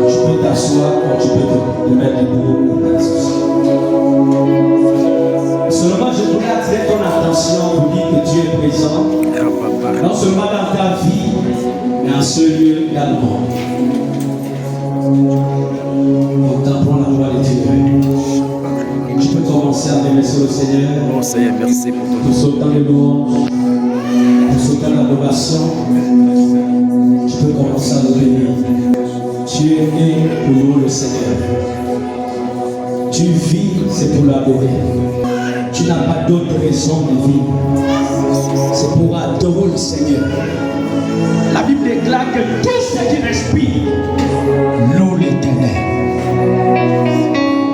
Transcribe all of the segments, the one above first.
Tu peux t'asseoir ou tu peux te mettre debout. Seulement, je voudrais attirer ton attention pour dire que Dieu est présent, non seulement dans ta vie, mais en ce lieu également. Contemplons la gloire de Dieu. Tu peux commencer à remercier le Seigneur. Oh Seigneur, merci pour ton pour ce temps de louange, pour ce temps d'adoration. Tu peux commencer à le bénir. Tu es né pour louer le Seigneur. Tu vis, c'est pour l'adorer. Tu n'as pas d'autre raison de vivre. C'est pour adorer le Seigneur. La Bible déclare que tout ce qui respire loue l'Éternel.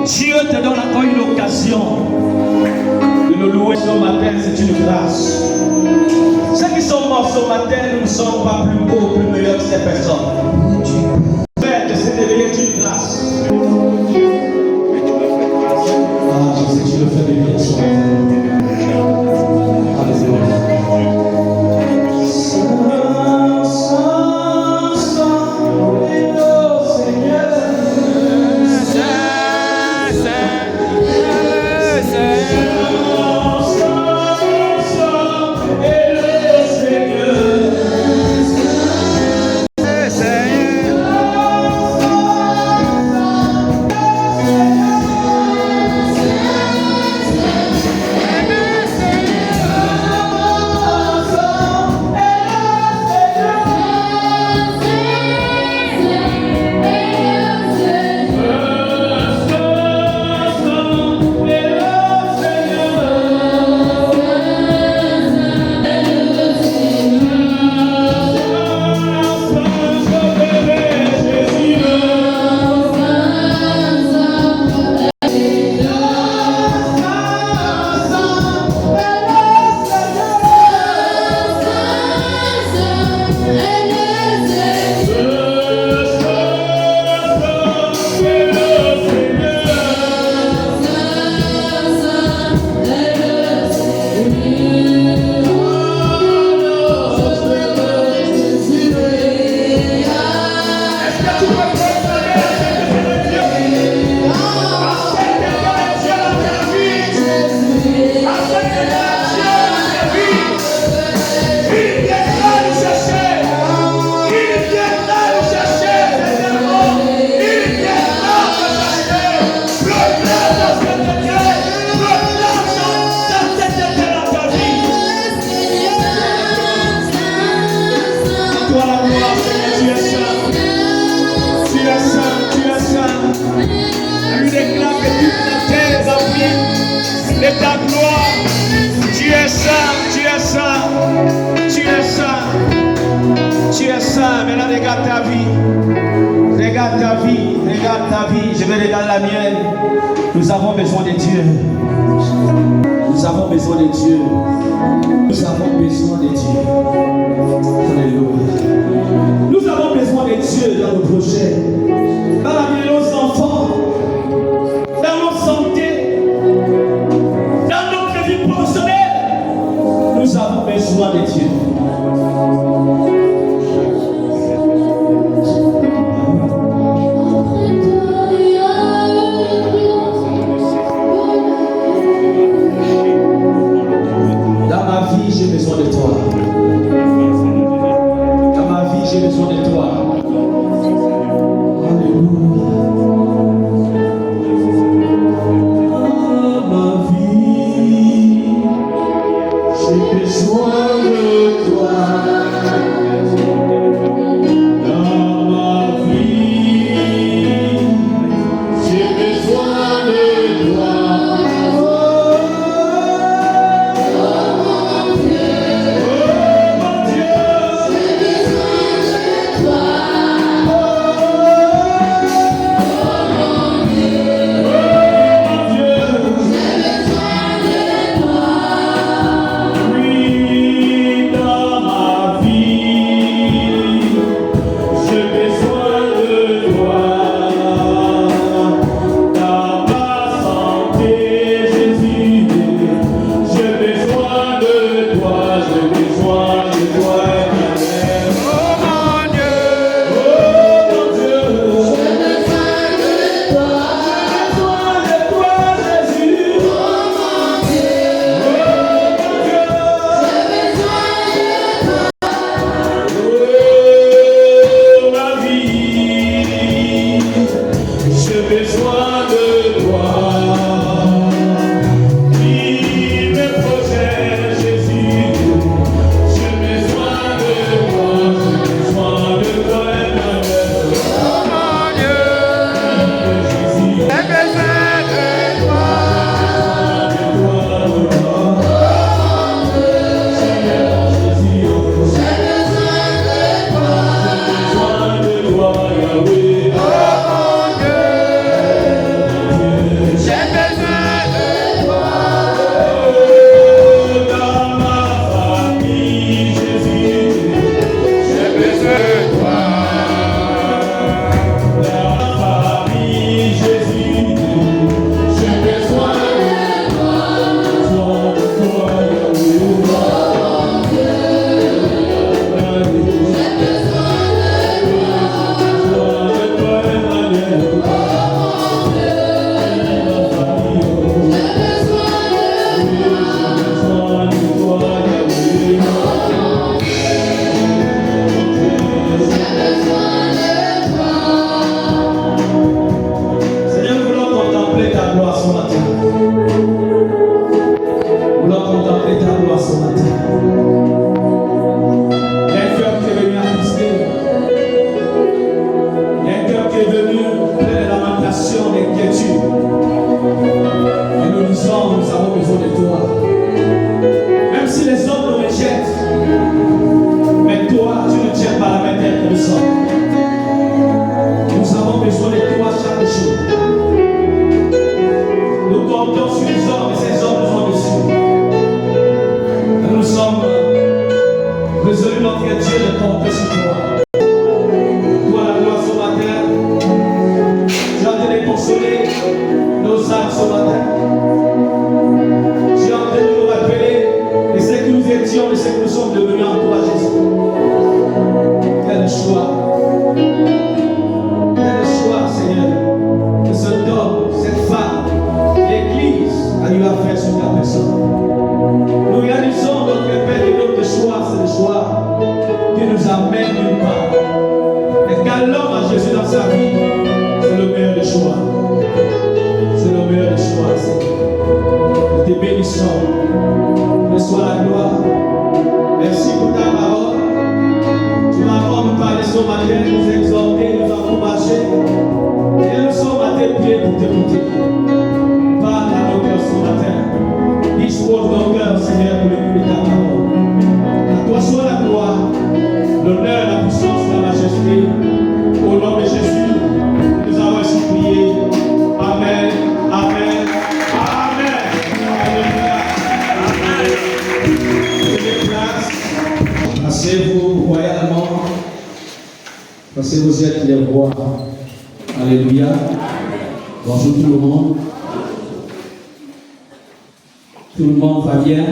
Dieu te donne encore une occasion de le louer ce matin, c'est une grâce. Ceux qui sont morts ce matin, nous ne sommes pas plus beaux, plus meilleurs que ces personnes. Frère, de s'est réveillé est une grâce. Ah, je sais que tu le fais de bien ce matin. Alléluia. Je vais regarder la mienne. Nous avons besoin de Dieu. Nous avons besoin de Dieu. Nous avons besoin de Dieu. Alléluia. Nous avons besoin de Dieu dans nos projets, dans la vie de nos enfants, dans notre santé, dans notre vie professionnelle. Nous avons besoin de Dieu. J'ai besoin de toi. Saint. Nous réalisons notre Père et notre choix, c'est le choix qui nous amène nulle part. Et quand l'homme a Jésus dans sa vie, c'est le meilleur des choix. C'est le meilleur des choix, Seigneur. Nous te bénissons. Reçois la gloire. Merci pour ta parole. Tu m'as encore nous parler ce matin, nous exhorter, nous encourager. Et nous sommes à tes pieds pour t'écouter. Parle à nos cœurs ce matin. Dispose nos cœurs, Seigneur, pour écouter ta parole. À toi soit la gloire, l'honneur, la puissance, la majesté. Au nom de Jésus, nous avons ainsi prié. Amen. Amen. Amen. Alléluia. Amen. Prenez place. Placez-vous royalement. Parce que vous êtes les rois. Alléluia. Bonjour tout le monde. Tout le monde va bien.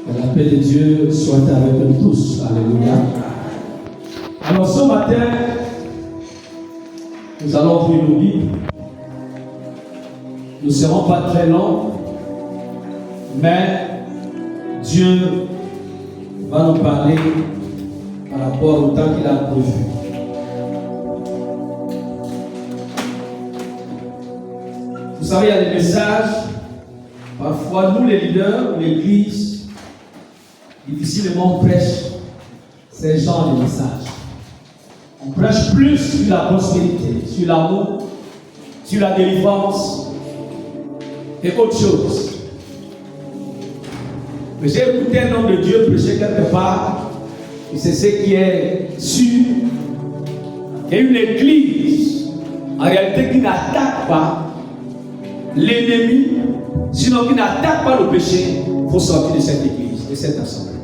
Que la paix de Dieu soit avec nous tous. Alléluia. Alors ce matin, nous allons ouvrir nos Bibles. Nous ne serons pas très longs, mais Dieu va nous parler par rapport au temps qu'il a prévu. Vous savez, il y a des messages, parfois nous les leaders, l'église, difficilement on prêche ces genres de messages. On prêche plus sur la prospérité, sur l'amour, sur la délivrance et autre chose. Mais j'ai écouté un homme de Dieu prêcher quelque part, et c'est ce qui est sûr. Il y a une église, en réalité, qui n'attaque pas l'ennemi, sinon qui n'attaque pas le péché. Il faut sortir de cette église, de cette assemblée.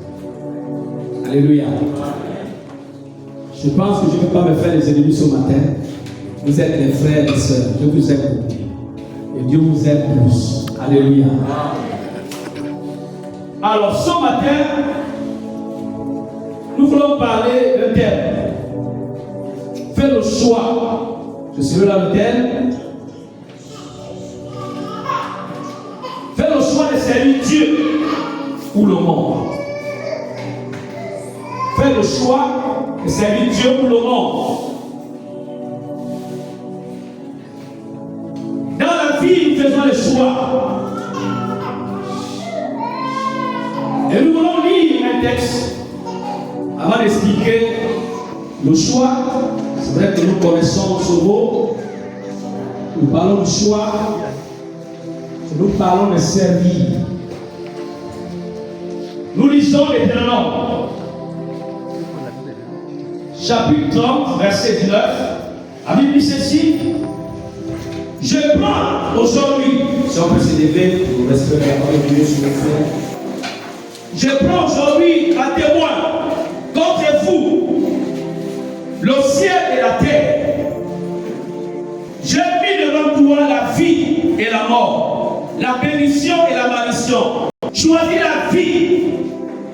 Alléluia. Je pense que je ne vais pas me faire les ennemis ce matin. Vous êtes les frères et sœurs. Je vous aime beaucoup. Et Dieu vous aime plus. Alléluia. Alors ce matin, nous voulons parler d'un thème. Fais le choix. Je serai là le thème. Fais le choix de servir Dieu ou le monde. Fais le choix de servir Dieu ou le monde. Dans la vie, nous faisons les choix. Et nous voulons lire un texte avant d'expliquer le choix. C'est vrai que nous connaissons ce mot. Nous parlons du choix. Nous parlons de servir. Nous lisons les Deutéronomes. Chapitre 30, verset 19. La Bible dit ceci. Je prends aujourd'hui, si on peut se lever, pour respecter la parole de Dieu sur le frère. Je prends aujourd'hui un témoin contre vous, le ciel et la terre. J'ai mis devant toi la vie et la mort, la bénédiction et la malédiction. Choisis la vie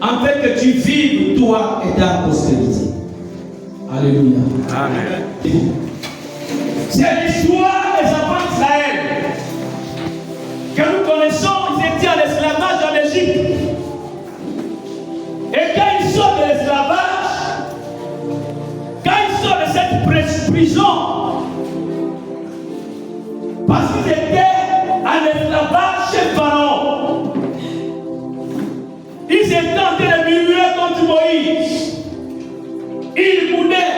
afin que tu vives toi et ta postérité. Alléluia. Amen. C'est l'histoire des enfants d'Israël que nous connaissons. Ils étaient en esclavage en Égypte. Et quand ils sortent de l'esclavage, quand ils sortent de cette prison, parce qu'ils étaient en esclavage chez Pharaon, ils étaient en train de murmurer contre Moïse. Ils voulaient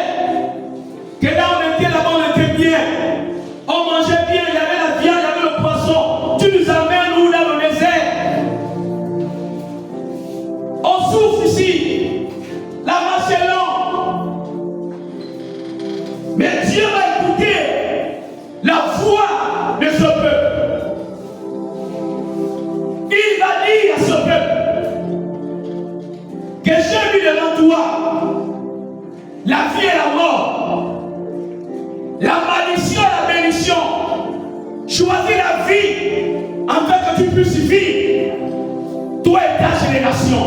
que là on était là-bas, on était bien. On mangeait bien, il y avait la viande, il y avait le poisson. Tu nous amènes nous dans le désert. On souffre ici. La marche est longue. Mais Dieu va écouter la voix de ce peuple. Il va dire à ce peuple que j'ai mis devant toi la vie et la mort, la malédiction et la bénédiction. Choisis la vie afin que tu puisses vivre. Toi et ta génération,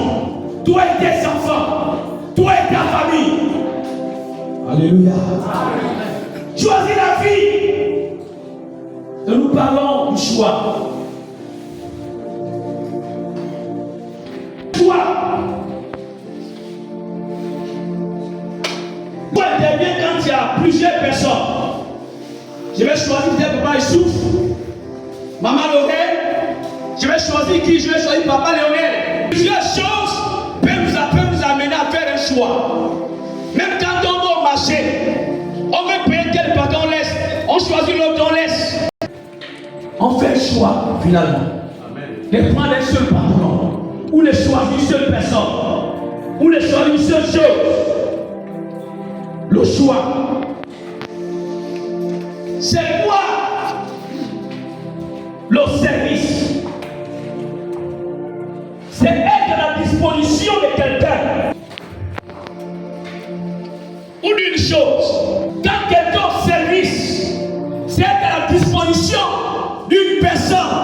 toi et tes enfants, toi et ta famille. Alléluia. Choisis la vie. Et nous parlons du choix. Choix. Choix intervient quand il y a plusieurs personnes. Je vais choisir peut-être papa Issouf, maman Lorraine. Je vais choisir qui? Je vais choisir papa Léonel. Plusieurs choses peuvent nous amener à faire un choix. Même quand on va au marché, on veut payer quel patron on laisse. On choisit l'autre, on laisse. On fait le choix finalement. De prendre un seul patron. Ou de choisir une seule personne. Ou de choisir une seule chose. Le choix. C'est quoi le service? C'est être à la disposition de quelqu'un ou d'une chose. Quand quelqu'un est au service, c'est être à la disposition d'une personne.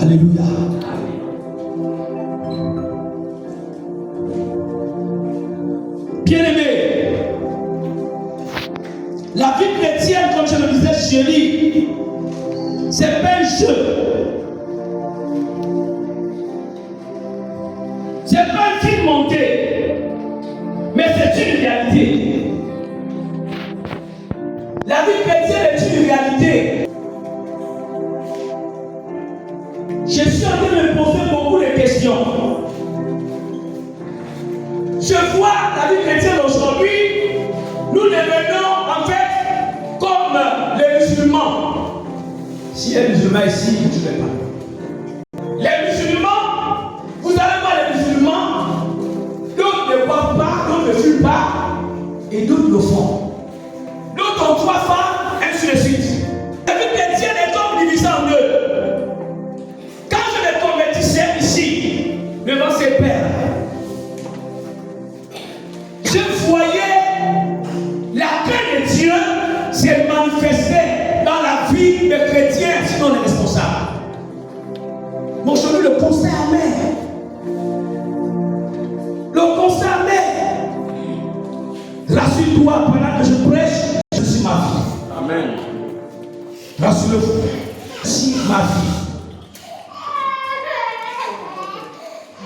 Alléluia. Bien-aimé, la vie chrétienne, comme je le disais, chérie, c'est pas un jeu. C'est pas un film monté, mais c'est une réalité. La vie chrétienne est une réalité. Je suis en train de me poser beaucoup de questions. Je vois la vie chrétienne aujourd'hui, nous devenons en fait comme les musulmans. S'il y a des musulmans ici, je ne vais pas. Les musulmans, vous allez voir les musulmans, d'autres ne boivent pas, d'autres ne fument pas, et d'autres le font. D'autres ont 3 femmes, ainsi de suite. La vie chrétienne est comme divisée en deux. Quand je me convertissais ici, devant ses pères, je voyais la paix de Dieu se manifester dans la vie des chrétiens, sinon les responsables. Mais aujourd'hui, le constat est amer. Le constat est amer. Rassure-toi, pendant que je prêche, je suis ma vie. Amen. Rassure-le, je suis ma vie.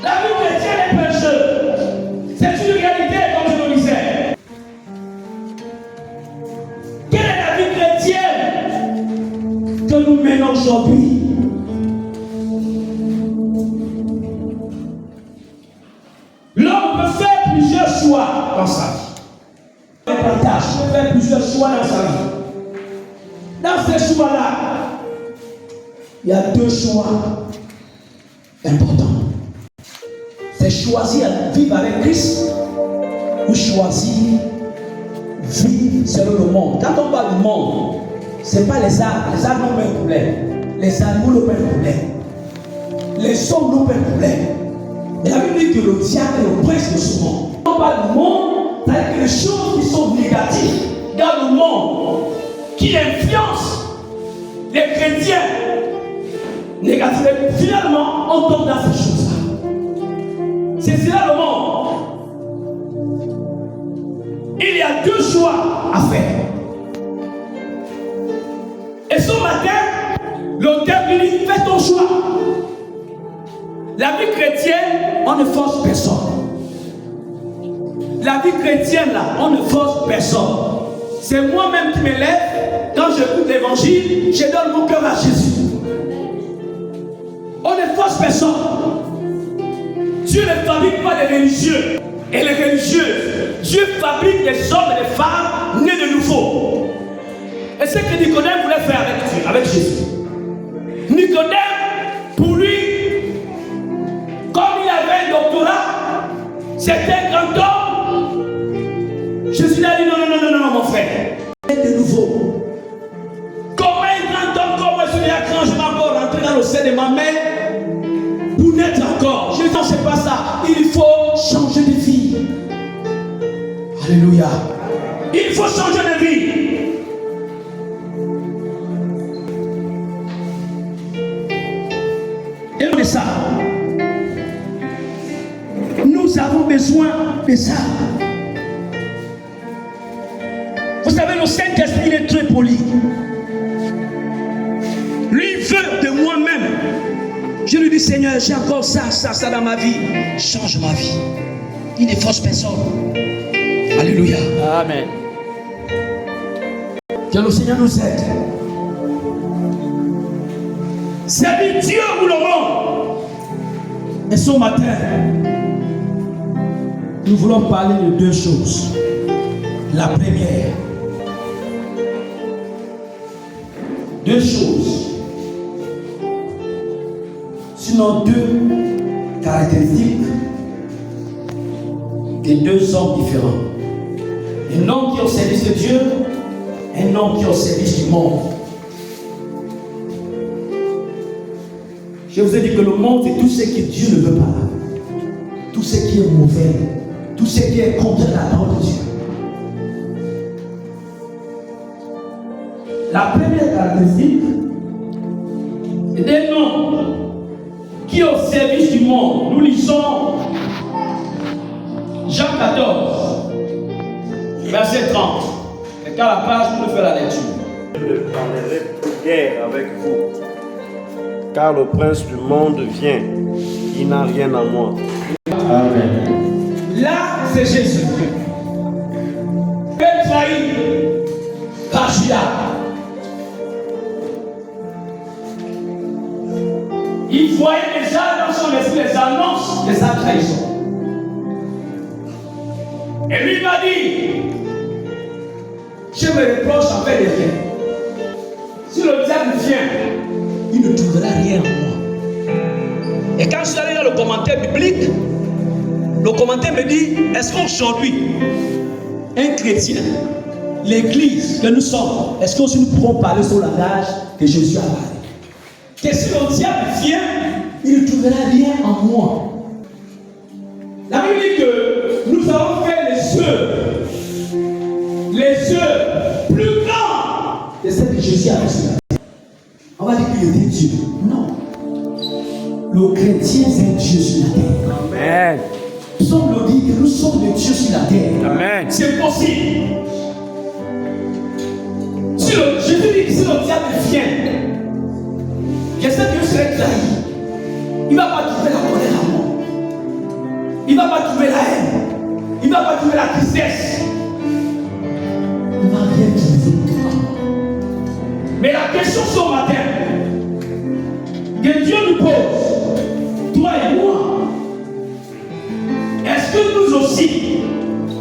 La vie chrétienne est pécheuse. C'est une réalité, comme je le disais. Quelle est la vie chrétienne que nous menons aujourd'hui? L'homme peut faire plusieurs choix dans sa vie. Il peut faire plusieurs choix dans sa vie. Dans ces choix-là, il y a 2 choix importants. C'est choisir vivre avec Christ ou choisir vivre selon le monde. Quand on parle du monde, ce n'est pas les arbres. Les arbres n'ont pas de problème. Les animaux n'ont pas de problème. Les hommes n'ont pas de problème. Et la Bible dit que le diable est le prince de ce monde. Quand on parle du monde, c'est-à-dire que les choses qui sont négatives dans le monde, qui influencent les chrétiens négatifs, finalement, on tombe dans ces choses-là. C'est cela le monde. Il y a 2 choix à faire. Et ce matin, l'auteur dit, fais ton choix. La vie chrétienne, on ne force personne. La vie chrétienne, là, on ne force personne. C'est moi-même qui me lève. Quand j'écoute l'évangile, je donne mon cœur à Jésus. On ne force personne. Dieu ne fabrique pas les religieux et les religieuses. Dieu fabrique des hommes et des femmes nés de nouveau. Et c'est ce que Nicodème voulait faire avec Dieu, avec Jésus. Nicodème, pour lui, comme il avait un doctorat, c'était un grand homme. Jésus a dit non, mon frère. De nouveau. Comment un grand homme comme moi, quand je vais encore rentrer dans le sein de ma mère pour naître encore? Je dis non, c'est pas ça. Il faut changer de vie. Alléluia. Il faut changer de vie. Et de ça, nous avons besoin de ça. Vous savez, le Saint-Esprit, il est très poli. Lui veut de moi-même. Je lui dis, Seigneur, j'ai encore ça dans ma vie. Change ma vie. Il ne force personne. Alléluia. Amen. Que le Seigneur nous aide. C'est Dieu ou le monde. Et ce matin, nous voulons parler de deux choses. La première, deux choses, sinon deux caractéristiques de deux hommes différents. Un homme qui est au service de Dieu, un homme qui est au service du monde. Je vous ai dit que le monde, c'est tout ce que Dieu ne veut pas. Tout ce qui est mauvais. Tout ce qui est contre la parole de Dieu. La première caractéristique est d'un homme qui est au service du monde. Nous lisons Jean 14, verset 30. Et quand la page, vous pouvez faire la lecture. Je ne parlerai plus guère avec vous, car le prince du monde vient, il n'a rien à moi. Amen. Là, c'est Jésus. Père trahi par Judas. Il voyait déjà dans son esprit les annonces de sa trahison. Et lui m'a dit, je me reproche en fait des faits. Si le diable vient, il ne trouvera rien en moi. Et quand je suis allé dans le commentaire biblique, le commentaire me dit, est-ce qu'aujourd'hui, un chrétien, l'église que nous sommes, est-ce que nous pouvons parler sur le langage que Jésus a parlé? Que si le diable vient, il ne trouvera rien en moi. La Bible dit que nous avons fait les yeux plus grands de ce que Jésus a fait sur la terre. On va dire qu'il était Dieu. Non. Le chrétien, c'est Dieu sur la terre. Amen. Psaume nous dit que nous sommes des dieux sur la terre. Amen. C'est possible. Jésus dit que si le diable vient, je sais que je serai trahi. Il ne va pas trouver la colère à moi. Il ne va pas trouver la haine. Il ne va pas trouver la tristesse. Il ne va rien trouver. Mais la question ce matin que Dieu nous pose, toi et moi, est-ce que nous aussi,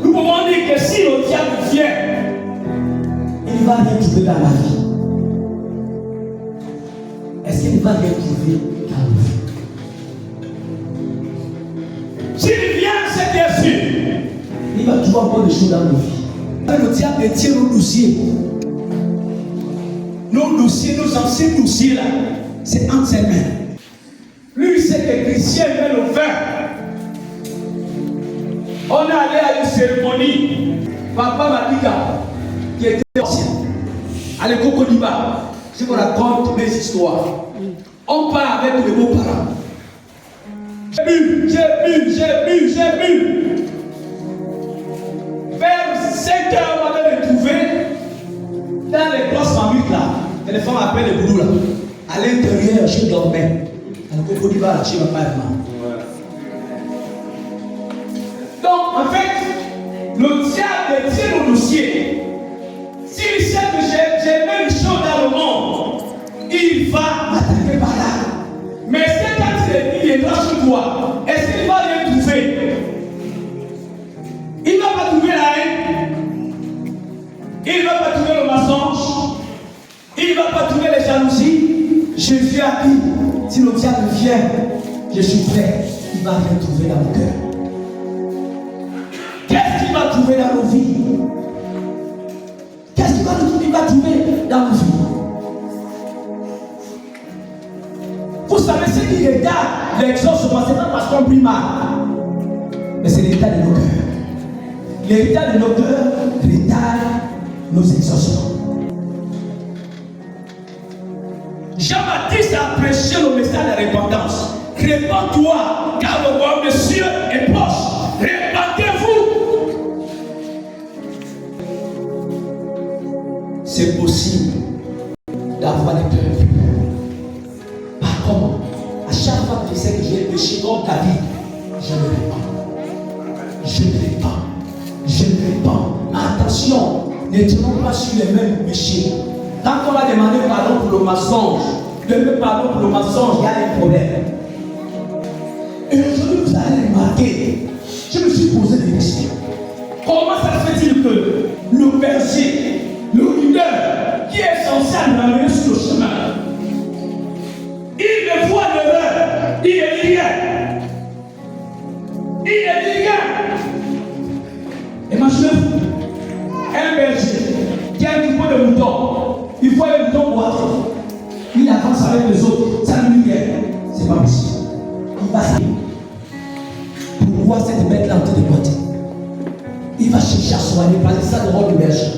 nous pouvons dire que si le diable vient, il ne va rien trouver dans la vie? Est-ce qu'il va rien trouver dans la vie? S'il vient, c'est bien sûr, il va trouver encore des choses dans nos vies. Le diable tient nos dossiers. Nos dossiers, nos anciens dossiers là, c'est entre ses mains. Lui, il sait que les chrétiens met le vin. On est allé à une cérémonie. Papa Madika, qui était ancien, à l'école Koniba, je vous raconte mes histoires. On part avec les beaux-parents. J'ai bu. Vers 5 heures, on m'avait retrouvé dans les grosses familles là. Et les femmes appellent les boulous là. À l'intérieur, je dormais. À l'école Koniba, là, chez ma mère. Donc, en fait, le diable tient le dossier. S'il sait que j'ai même chose dans le monde, il va m'attaquer par là. Mais c'est quand il viendra sur toi, est-ce qu'il va rien trouver? Il ne va pas trouver la haine. Il ne va pas trouver le mensonge. Il ne va pas trouver les jalousies. Jésus a dit, si le diable vient, je suis prêt. Il va rien trouver dans mon cœur. Qu'est-ce qu'il va trouver dans nos vies? Qu'est-ce qu'il va trouver dans nos vies? Vous savez ce qui retarde l'exaucement, ce n'est pas parce qu'on prie mal, mais c'est l'état de nos cœurs. L'état de nos cœurs retarde nos exaucements. Jean-Baptiste a prêché le message de repentance. Répands-toi, car le royaume des cieux est proche. Répandez-vous. voix des peuples. Par contre, à chaque fois que je sais que j'ai péché dans ta vie, je me répands. Je me répands. Je me répands. Attention, ne tenons pas sur les mêmes péchés. Quand on a demandé pardon pour le mensonge, demandez pardon pour le mensonge, il y a un problème. Et aujourd'hui, vous allez remarquer, je me suis posé des questions. Comment ça se fait-il que le berger, le leader, qui est censé nous amener sur le chemin, il me voit l'erreur, il ne dit rien. Il ne dit rien. Imaginez-vous, un berger qui a un troupeau de moutons, il voit les moutons boiter. Il avance avec les autres, ça ne lui dit rien. C'est pas possible. Il va s'arrêter. Pour voir cette bête-là en train de boiter. Il va chercher à soigner, parce que c'est ça le rôle du berger.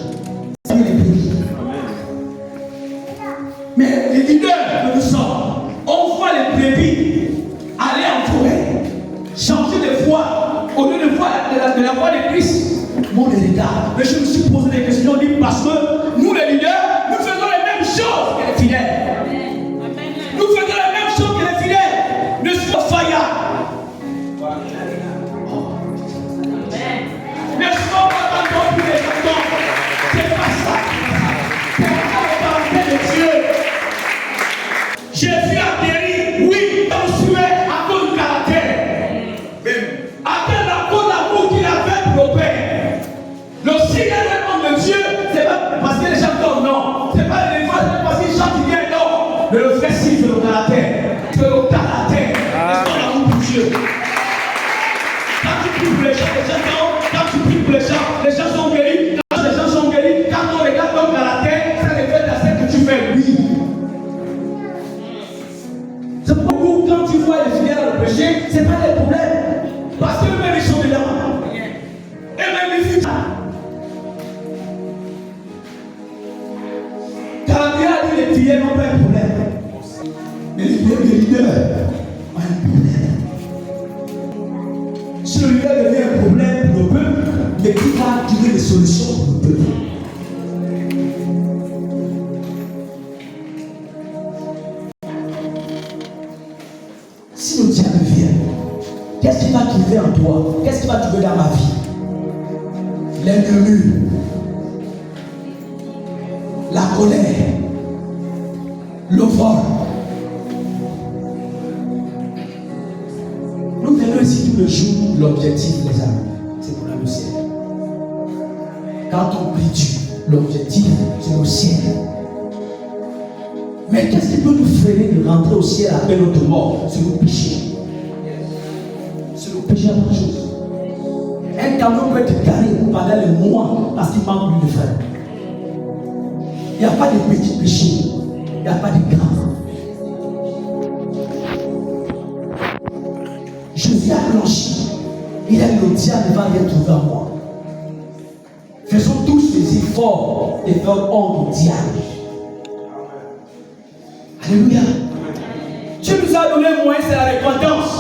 C'est les brebis. Mais les leaders que nous sommes, on voit les brebis aller en forêt, changer de voie, au lieu de voir de la voie de Christ. Mon regard. Mais je me suis posé des questions, dit parce que nous les leaders, nous faisons les mêmes choses que les fidèles. Nous faisons les mêmes choses que les fidèles. Ne sois pas faillant. Ne sois pas dans tous les temps. C'est pas ça. C'est pas la volonté de Dieu. Jésus a guéri, oui, on suivait à cause du caractère. À cause de l'amour qu'il avait pour le Père. Le signe de Dieu, c'est pas parce que les gens dorment, non. C'est pas les fois, c'est parce qu'ils chantent bien, non. Mais le vrai signe, c'est le caractère. C'est le caractère. C'est son amour pour Dieu. Quand tu pries pour les gens dorment. Quand tu pries pour les gens sont guéris. Quand les gens sont guéris, quand on regarde ton caractère, ça reflète à ce que tu fais, oui. C'est pourquoi quand tu vois les fidèles au péché, c'est pas des problèmes. Parce qu'eux-mêmes ils sont dedans. Eux-mêmes ils vivent. Car Dieu a dit les fidèles n'ont pas un problème. Mais les leaders ont un problème. Si le leader devient un problème pour le peuple, mais qui va trouver des solutions pour le peuple? Si le diable vient, qu'est-ce qu'il va trouver en toi? Qu'est-ce qu'il va trouver dans ma vie? L'ennemi, la colère, le vol. Nous venons ici tous les jours, l'objectif, les amis, c'est pour aller au ciel. Quand on prie Dieu, l'objectif, c'est au ciel. Mais qu'est-ce qui peut nous freiner de rentrer au ciel après notre mort? C'est le péché. C'est le péché à autre chose. Un camion peut être garé pendant les mois parce qu'il manque de frère. Il n'y a pas de petit péché. Il n'y a pas de grand. Je viens blanchir. Il a dit le diable ne va rien trouver en moi. Faisons tous les efforts de faire honte au diable. Alléluia. Dieu nous a donné un moyen, c'est la repentance.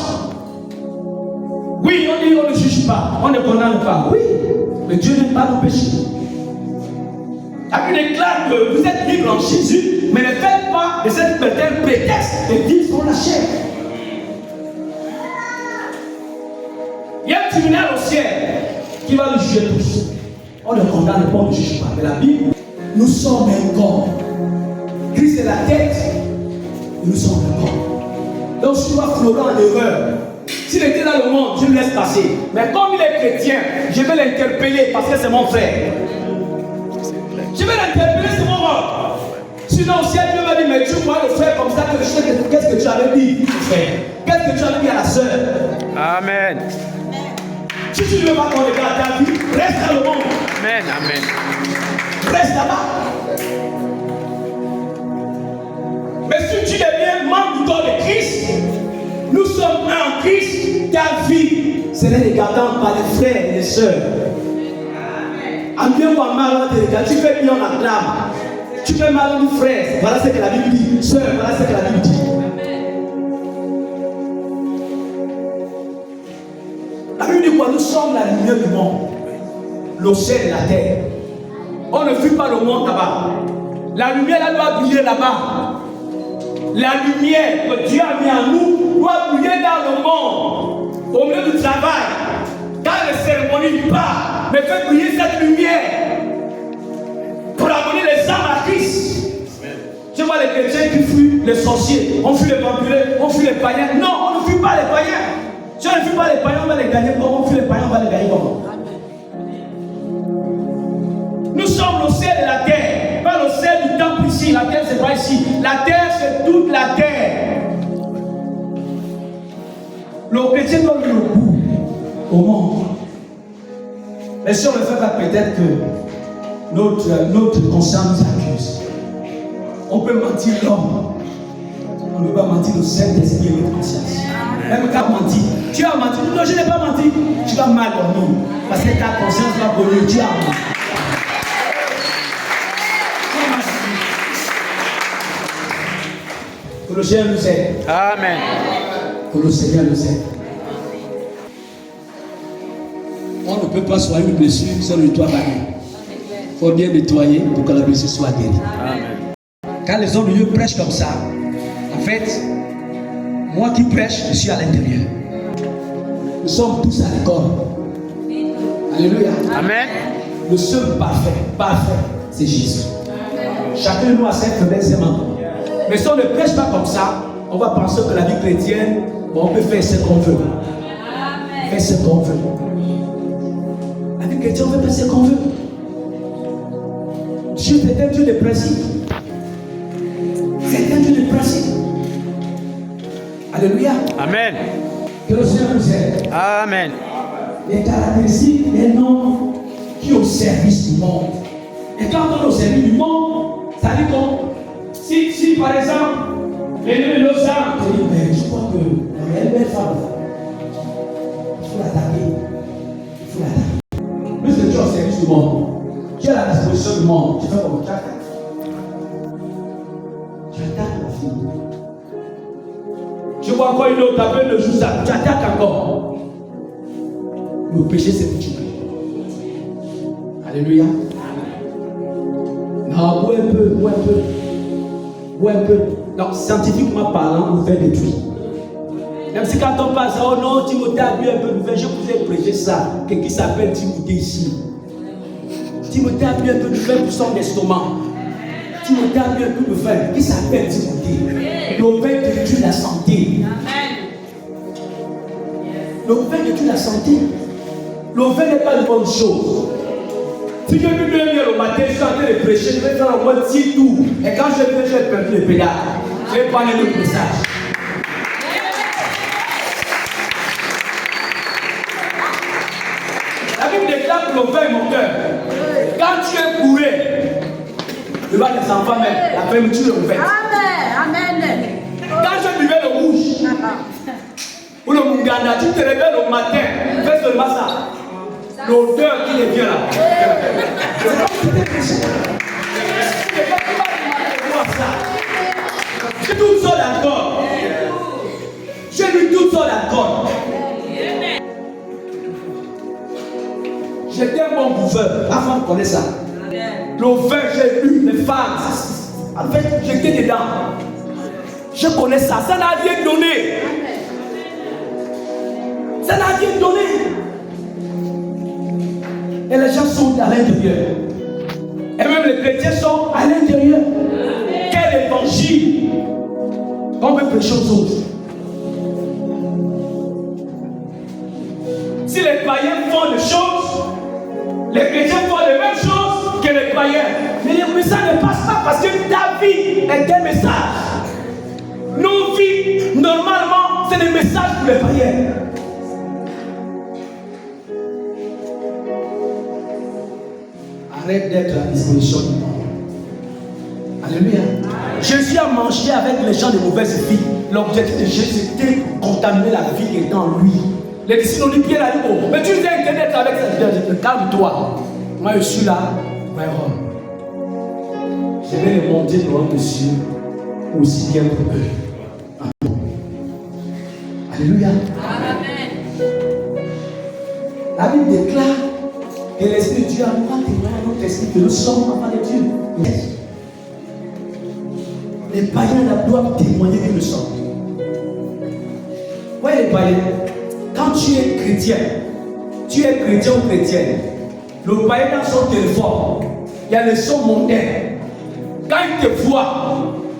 Oui, on dit on ne juge pas, on ne condamne pas. Oui, mais Dieu n'aime pas nos péchés. La Bible déclare que vous êtes libres en Jésus, mais ne faites pas de cette liberté un prétexte de vivre sur la chair. Il y a un tribunal au ciel qui va nous juger tous. On ne condamne pas, on ne juge pas. Mais la Bible, nous sommes un corps. Christ est la tête, et nous sommes un corps. Donc si tu vois Florent en erreur, s'il était dans le monde, je le laisse passer. Mais comme il est chrétien, je vais l'interpeller parce que c'est mon frère. Je vais l'interpeller, c'est mon rôle. Sinon, si Dieu va dire, mais tu vois le frère comme ça, qu'est-ce que tu avais dit, frère? Qu'est-ce que tu avais dit à la soeur? Amen. Si tu ne veux pas qu'on regarde ta vie, reste dans le monde. Amen. Amen. Reste là-bas. Mais si tu deviens membre du corps de Christ, nous sommes un en Christ, ta vie serait regardante par les frères et les sœurs. En bien ou en mal, tu fais bien, on acclame. Tu fais mal à nos frères, voilà ce que la Bible dit. Sœur, voilà ce que la Bible dit. La Bible dit quoi? Nous sommes la lumière du monde, le ciel et la terre. On ne fuit pas le monde là-bas. La lumière là doit briller là-bas. La lumière que Dieu a mis en nous doit briller dans le monde, au milieu du travail. Quand les cérémonies partent, mais fait briller cette lumière pour amener les âmes à Christ. Tu vois les chrétiens qui fuient les sorciers, on fuit les vampires, on fuit les païens. Non, on ne fuit pas les païens. Si on ne fuit pas les païens, on va les gagner comment? On fuit les païens, on va les gagner comment? Nous sommes le ciel de la terre, pas le ciel du temple ici. La terre, c'est pas ici. La terre, c'est toute la terre. Le chrétien donne le goût au monde. Mais si on le fait pas, peut-être que notre conscience nous accuse. On peut mentir l'homme. On ne peut pas mentir le Saint-Esprit et notre conscience. Même quand tu as menti, tu as menti. Non, je n'ai pas menti. Tu vas mal dormir. Parce que ta conscience va brûler. Tu as menti. Que le Seigneur nous aide. Amen. Que le Seigneur nous aide. On ne peut pas soigner une blessure sans le nettoyer. Il faut bien nettoyer pour que la blessure soit guérie. Amen. Quand les hommes de Dieu prêchent comme ça, en fait, moi qui prêche, je suis à l'intérieur. Nous sommes tous à l'école. Alléluia. Amen. Le seul parfait, c'est Jésus. Chacun de nous a cette faiblesse et manque. Mais si on ne prêche pas comme ça, on va penser que la vie chrétienne, bon, on peut faire ce qu'on veut. Faire ce qu'on veut. La vie chrétienne, on peut faire ce qu'on veut. Dieu est un Dieu de principe. C'est un Dieu de principe. Alléluia. Amen. Que le Seigneur nous aide. Amen. Les caractéristiques d'un homme qui est au service du monde. Et quand on est au service du monde, ça dit qu'on, si par exemple, l'ennemi de nos âmes te dit, mais je crois que elle est belle femme, il faut l'attaquer. Il faut l'attaquer. Puisque tu es au service du monde, tu es à la disposition du monde, tu fais comme tu attaques. Tu attaques la fille. Tu vois encore une autre appelle le jour ça, tu attaques encore. Le péché c'est multiplié. Alléluia. Non, bois un peu. Donc, scientifiquement parlant, on fait détruire. Même si quand on passe, oh non, Timothée a bu un peu de vin, je vous ai prêché ça, qui s'appelle Timothée ici. Timothée a bu un peu de vin pour son estomac. Timothée a bu un peu de vin, qui s'appelle Timothée. Le vin détruit la santé. Le vin détruit la santé. Le vin n'est pas une bonne chose. Si je vais venir le matin, je suis en train de prêcher, je vais faire au moins 10 tours. Et quand je vais perdu le pédale, je vais prendre un autre message. La Bible déclare que le vin est mon cœur. Quand tu es bourré, devant les enfants même, la fermeture est ouverte. Amen. Quand je buvais le rouge, ou le munganda, tu te réveilles le matin, fais seulement ça. L'odeur qui est bien là. J'ai tout ça d'accord. J'ai lu tout ça d'accord. J'étais un bon bouffeur. Avant de connaître ça. Le vin, j'ai lu les femmes. En fait, j'étais dedans. Je connais ça. Ça n'a rien donné. Ça n'a rien donné. Et les gens sont à l'intérieur. Et même les chrétiens sont à l'intérieur. Quel évangile qu'on peut prêcher aux autres. Si les païens font des choses, les chrétiens font les mêmes choses que les païens. Mais le message ne passe pas parce que ta vie est un message. Nos vies, normalement, c'est des messages pour les païens. Arrête d'être à la disposition du monde. Alléluia. Jésus a mangé avec les gens de mauvaise vie. L'objectif de Jésus c'était contaminer la vie qui est en lui. Les disciples ont dit Pierre a dit oh, mais tu viens d'être avec cette vie. Calme-toi. Moi je suis là, vraiment. Je vais les monter devant monsieur aussi bien que eux. Amen. Alléluia. Amen. La Bible déclare que l'Esprit de Dieu a témoigné à notre esprit que nous sommes enfants de Dieu. les païens doivent témoigner que nous sommes. Oui, les païens, quand tu es chrétien ou chrétienne, le païen dans son téléphone, il y a le son mondain. Quand il te voit,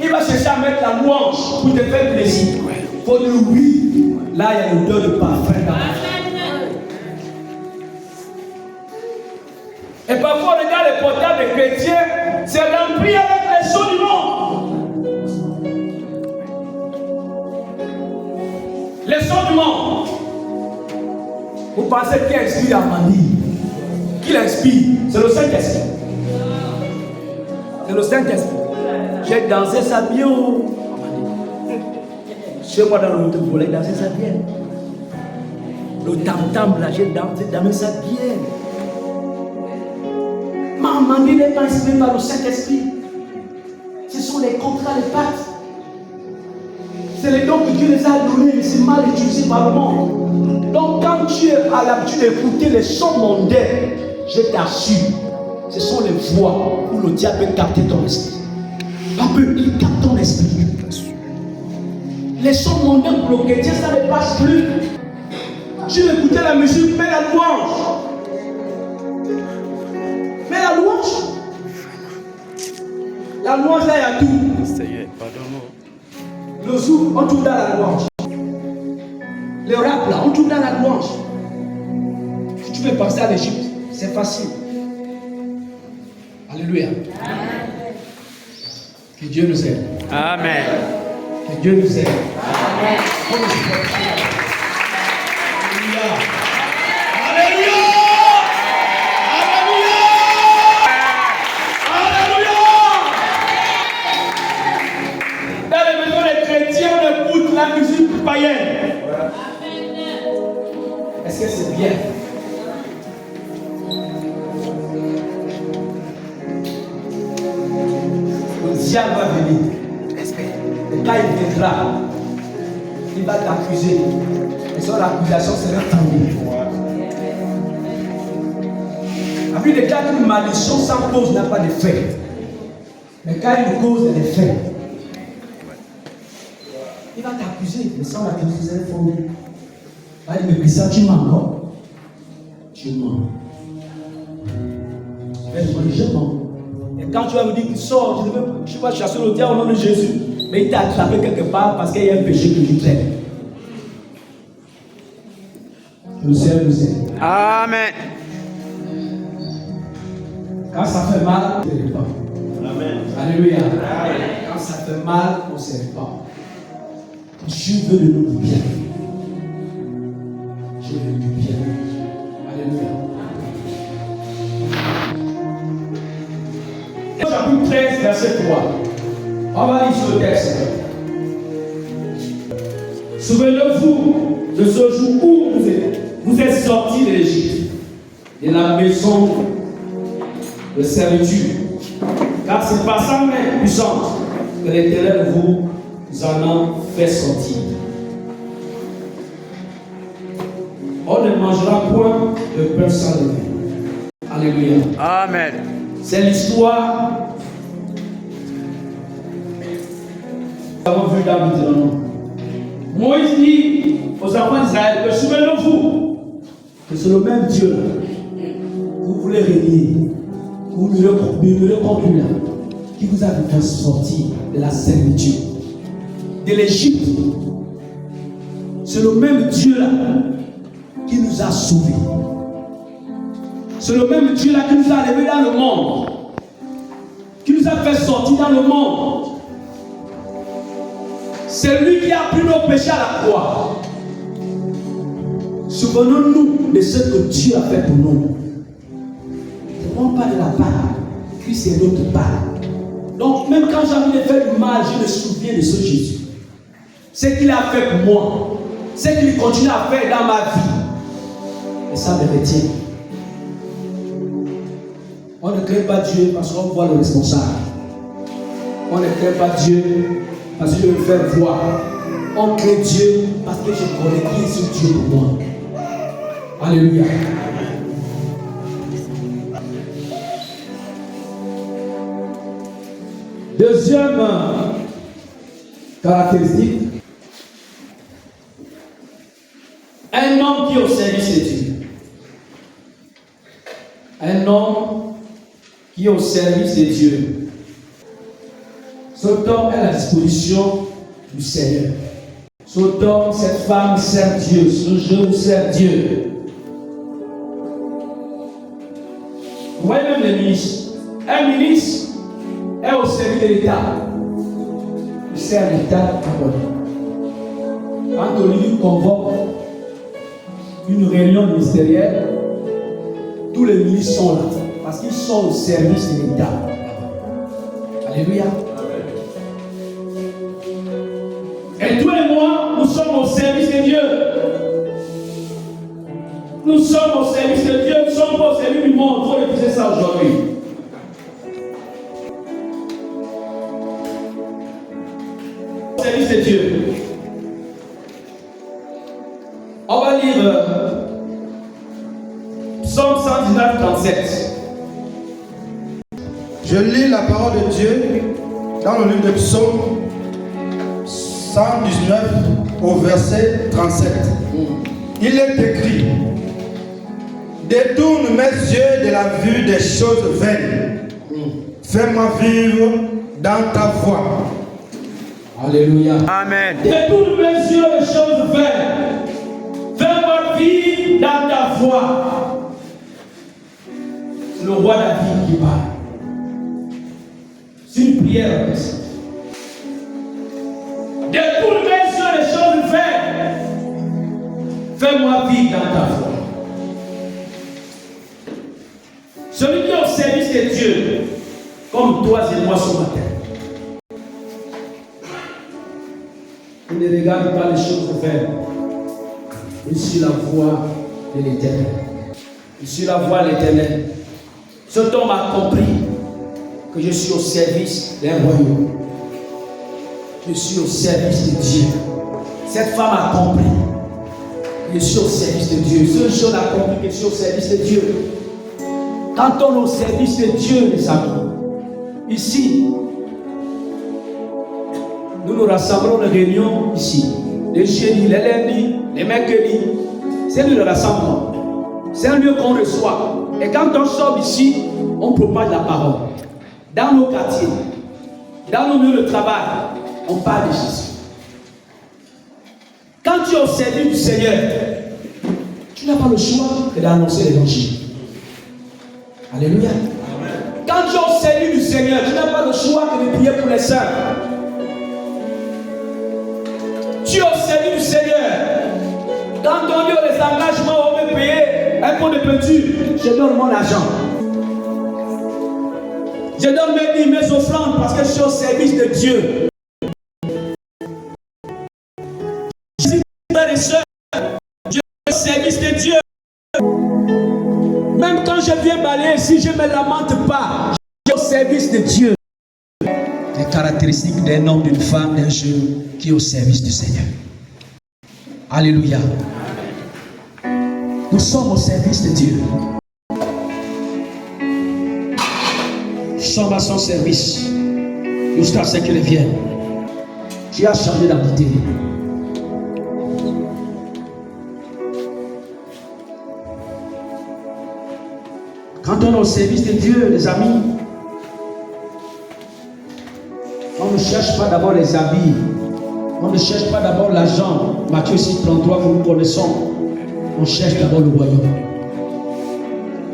il va chercher à mettre la louange pour te faire plaisir. Il faut dire oui. Là, il y a l'odeur de parfum dans la vie. Et parfois, on regarde les portables des chrétiens, c'est rempli avec les sons du monde. Les sons du monde. Vous pensez qui inspire Amandine? Qui l'inspire? C'est le Saint-Esprit. C'est le Saint-Esprit. J'ai dansé ça bien. Chez moi dans le volet, j'ai dansé ça bien. Le tam-tam là, j'ai dansé ça bien. Maman n'est pas inspirée par le Saint-Esprit. Ce sont les contrats, les pactes. C'est les dons que Dieu les a donnés, mais c'est mal utilisé par le monde. Donc quand tu as l'habitude d'écouter les sons mondains, je t'assure, ce sont les voix où le diable peut capter ton esprit. Il capte ton esprit. Les sons mondains pour le chrétien, ça ne passe plus. Tu veux écouter la musique, mets la louange. Mets la louange. La louange, là, il y a tout. Seigneur, pardonne-nous. Le zouk, on trouve dans la louange. Le rap, là, on trouve dans la louange. Si tu veux passer à l'Égypte, c'est facile. Alléluia. Que Dieu nous aide. Amen. Que Dieu nous aide. Amen. Alléluia. Alléluia. Alléluia. Dans les maisons des chrétiens, on écoute la musique païenne. Est-ce que c'est bien? Le diable va venir. Et quand il viendra, il va t'accuser. Et son accusation sera fondée. La Bible déclare qu'une malédiction sans cause n'a pas d'effet. Mais quand une cause a des faits, il va t'accuser. Mais sans l'accusation sera fondée. Il va dire, mais ça, tu mens encore. Tu mens. Mais je mens. Et quand tu vas me dire qu'il sort, je vais chasser le diable au nom de Jésus. Mais il t'a attrapé quelque part parce qu'il y a un péché que tu traites. Le Seigneur nous aide. Amen. Quand ça fait mal, on ne se répand. Amen. Alléluia. Amen. Quand ça fait mal, on se répand. Dieu veut de nous du bien. Dieu veut du bien. Alléluia. Chapitre 13, verset 3. On va lire ce texte. Souvenez-vous de ce jour où vous êtes sortis de l'Égypte, de la maison de servitude. Car c'est par sa main puissante que l'Éternel vous en a fait sortir. On ne mangera point de pain sans levain. Alléluia. Amen. C'est l'histoire. Nous avons vu dans Deutéronome. Moïse dit aux enfants d'Israël que souvenez-vous que c'est le même Dieu que vous voulez régner, que vous murmurez contre lui, qui vous a fait sortir de la servitude, de l'Égypte. C'est le même Dieu là qui nous a sauvés. C'est le même Dieu là qui nous a levés dans le monde, qui nous a fait sortir dans le monde. C'est lui qui a pris nos péchés à la croix. Souvenons-nous de ce que Dieu a fait pour nous. Ce n'est pas de la part. Christ est notre part. Donc même quand j'ai envie de faire du mal, je me souviens de ce Jésus. Ce qu'il a fait pour moi. Ce qu'il continue à faire dans ma vie. Et ça me retient. On ne craint pas Dieu parce qu'on voit le responsable. On ne craint pas Dieu parce que je veux faire voir. On craint Dieu parce que je connais qui est ce Dieu pour moi. Alléluia. Deuxième Caractéristique. Un homme qui est au service de Dieu. Un homme qui est au service de Dieu. Cet homme est à la disposition du Seigneur. Cet homme, cette femme sert Dieu. Ce jeune sert Dieu. Vous voyez même les ministres. Un ministre est au service de l'État. Il sert l'État. Quand Olivier convoque une réunion ministérielle, tous les ministres sont là. Parce qu'ils sont au service de l'État. Alléluia. Et toi et moi, nous sommes au service de Dieu. Nous sommes au service de Dieu, nous ne sommes pas au service du monde. Il faut le dire ça aujourd'hui. Au service de Dieu. On va lire Psaume 119, 37. Je lis la parole de Dieu dans le livre de Psaume 119 au verset 37. Il est écrit: détourne mes yeux de la vue des choses vaines. Fais-moi vivre dans ta voie. Alléluia. Amen. Détourne mes yeux des choses vaines. Fais-moi vivre dans ta voie. C'est le roi David qui parle. C'est une prière. Détourne mes yeux des choses vaines. Fais-moi vivre dans ta voie. Celui qui est au service de Dieu, comme toi et moi ce matin, il ne regarde pas les choses vaines. Il suit la voie de l'Éternel. Il suit la voie de l'Éternel. Cet homme a compris que je suis au service d'un royaume. Je suis au service de Dieu. Cette femme a compris que je suis au service de Dieu. Ce jeune a compris que je suis au service de Dieu. Quand on est au service de Dieu, les amis, ici, nous nous rassemblons en réunion ici. Les jeudis, les lundis, les mercredis. C'est le rassemblement. C'est un lieu qu'on reçoit. Et quand on sort ici, on propage la parole. Dans nos quartiers, dans nos lieux de travail, on parle de Jésus. Quand tu es au service du Seigneur, tu n'as pas le choix que d'annoncer l'évangile. Alléluia. Quand tu es au service du Seigneur, tu n'as pas le choix que de prier pour les saints. Tu es au service du Seigneur. Quand on dit les engagements, on veut payer un pot de peinture, je donne mon argent. Je donne mes offrandes parce que je suis au service de Dieu. Je suis frères et sœurs, je suis au service de Dieu. Même quand je viens balayer, si je ne me lamente pas, je suis au service de Dieu. Les caractéristiques d'un homme, d'une femme, d'un jeune qui est au service du Seigneur. Alléluia. Nous sommes au service de Dieu. Nous sommes à son service jusqu'à ce qu'il vienne. Tu as changé d'identité. Quand on est au service de Dieu, les amis, on ne cherche pas d'abord les habits. On ne cherche pas d'abord l'argent. Matthieu 6,33 que nous connaissons. On cherche d'abord le royaume.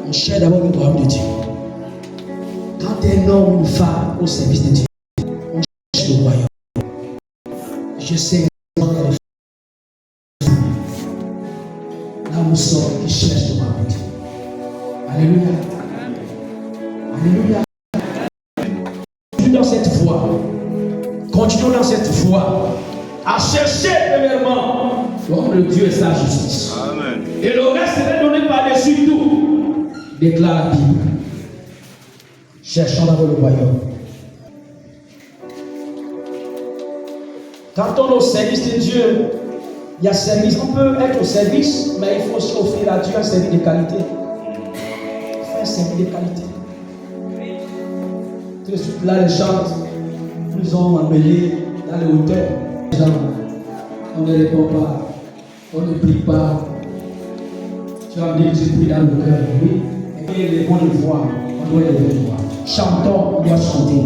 On cherche d'abord le royaume de Dieu. Quand tu es un homme ou une femme au service de Dieu, on cherche le royaume. Je sais que là nous sommes qui cherchent le royaume de Dieu. Alléluia. Alléluia. Continue dans cette voie. Continuons dans cette voie. À chercher premièrement l'homme de Dieu et sa justice. Amen. Et le reste est donné par-dessus tout. Déclare la Bible. Cherchons d'abord le royaume. Quand on est au service de Dieu, il y a service. On peut être au service, mais il faut aussi offrir à Dieu un service de qualité. Un service de qualité. Tout de suite là, les gens, ils ont amené dans les hauteurs. On ne répond pas, on ne prie pas. Tu vas me dire que je prie dans le cœur, oui. Et puis les bonnes voix, on doit les bonnes voix. Chantons, on doit chanter.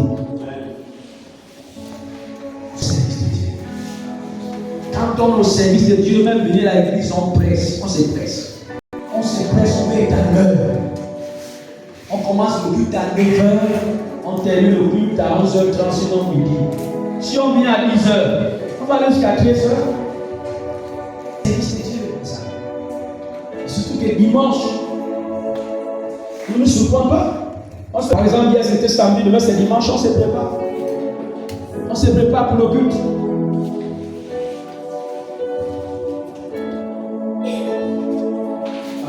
Quand on est au service de Dieu, même venir à l'église, on presse, on se presse. On se presse, on met à l'heure. On commence le culte à 9h, on termine le culte à 11h30, sinon midi. Si on vient à 10h, on va aller jusqu'à 13h. C'est Dieu comme ça. Surtout que dimanche, nous ne nous surprend pas. Par exemple, hier c'était samedi, demain c'est dimanche, on se prépare. On se prépare pour le culte.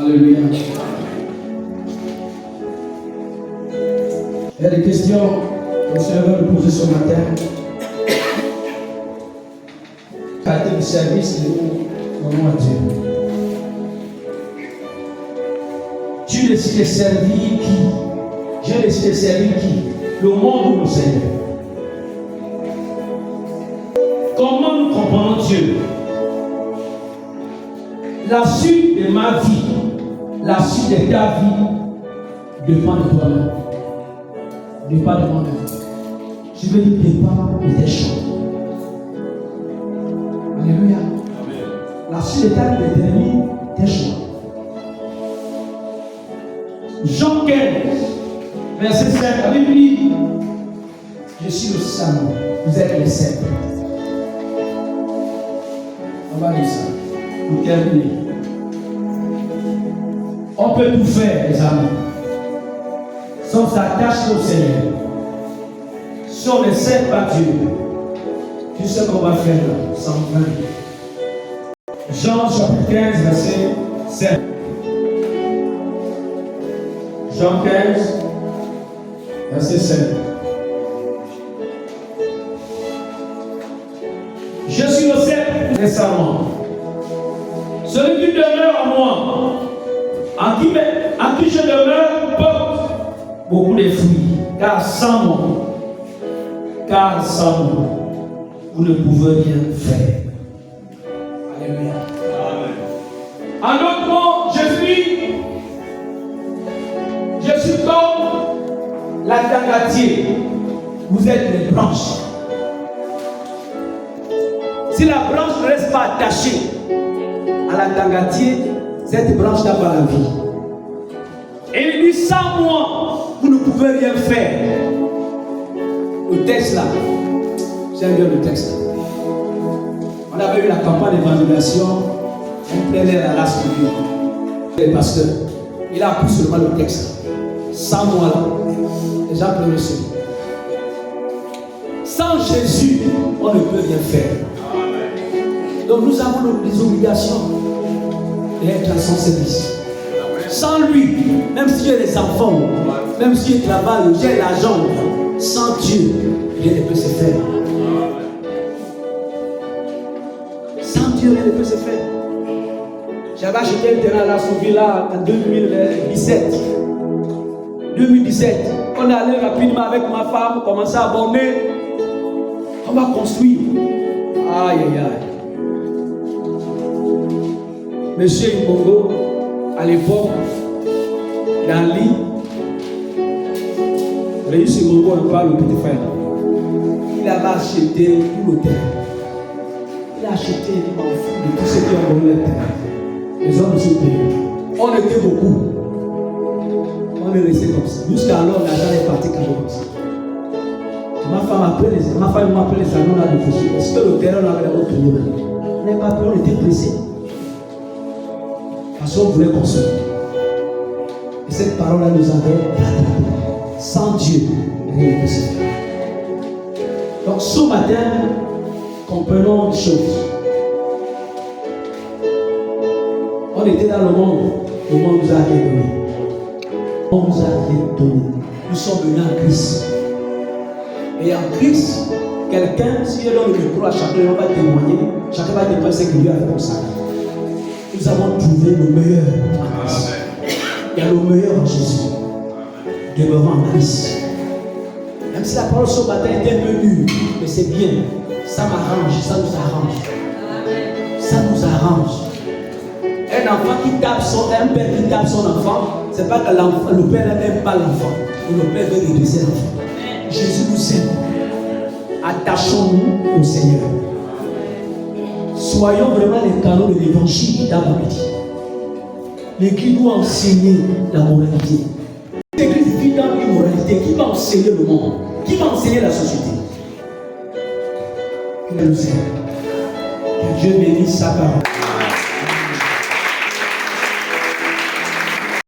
Alléluia. Il y a des questions que le Seigneur va nous poser ce matin. Qualité du service et au nom à Dieu. Tu décides de servir qui? Dieu décide de servir qui? Le monde ou le Seigneur? Comment nous comprenons Dieu? La suite de ma vie, la suite de ta vie dépend de toi-même. Dépend de moi-même. Je veux dire, dépend de tes choix. Alléluia. La suite de ta vie détermine tes choix. Jean 15, verset 5, la Bible dit: je suis le salon, vous êtes les cèpes. On va lire ça pour terminer. On peut tout faire, les amis. Si on s'attache au Seigneur, si on ne sert pas Dieu, tout ce qu'on va faire là, sans fin. Jean chapitre 15, verset 7. Jean 15, verset 7. Je suis le cep récemment. Celui qui demeure en moi, en qui je demeure, porte beaucoup de fruits. Car sans moi, vous ne pouvez rien faire. Alléluia. En d'autres mots, je suis comme la tangatier. Vous êtes les branches. Si la branche ne reste pas attachée à la tangatier, cette branche n'a pas la vie. Et il dit: sans moi, vous ne pouvez rien faire. Le texte là, j'aime bien le texte là. On avait eu la campagne d'évangélisation, on prenait la race de Dieu. Le pasteur, il a appris seulement le texte là. Sans moi là, les gens pleurent le Seigneur. Sans Jésus, on ne peut rien faire. Donc nous avons des obligations d'être à son service. Sans lui, même si j'ai des enfants, même si je travaille, j'ai l'argent, sans Dieu, rien ne peut se faire. Sans Dieu, rien ne peut se faire. J'avais acheté un terrain à la Souvilla en 2017. 2017, on est allé rapidement avec ma femme, commencer à borner. On va construire. Aïe, aïe, aïe. Monsieur Mbongo, à l'époque, dans le lit, Réus Mbongo, on parle au petit frère. Il avait acheté tout le terrain. Il a acheté, il m'en fout de tous ceux qui ont volé le terrain. Les hommes de ce pays. On était beaucoup. On est resté comme ça. Jusqu'à alors, l'argent est parti comme ça. Ma femme m'appelle les amis, on a réfléchi. Est-ce que le terrain avait la haute tournée? On n'est pas pris, on était pressés. Parce qu'on voulait construire. Et cette parole-là nous avait rattrapé. Sans Dieu, rien ne peut se faire. Donc ce matin, comprenons une chose. On était dans le monde nous a rien donné. On nous a rien donné. Nous sommes venus en Christ. Et en Christ, quelqu'un, si il donne le micro à chacun, on va témoigner. Chacun va témoigner ce que Dieu a fait pour ça. Nous avons trouvé le meilleur en Christ. Il y a le meilleur en Jésus. Demeurons en Christ. Même si la parole ce matin est un peu dure, mais c'est bien. Ça m'arrange, ça nous arrange. Ça nous arrange. Un enfant qui tape un père qui tape son enfant, c'est pas que le père n'aime pas l'enfant. Et le père veut redresser l'enfant. Jésus nous aime. Attachons-nous au Seigneur. Soyons vraiment les canaux de l'évangile dans la vie. L'Église doit enseigner la moralité. L'Église vit dans l'immoralité. Qui va enseigner le monde? Qui va enseigner la société? Que nous aime. Que Dieu bénisse sa parole.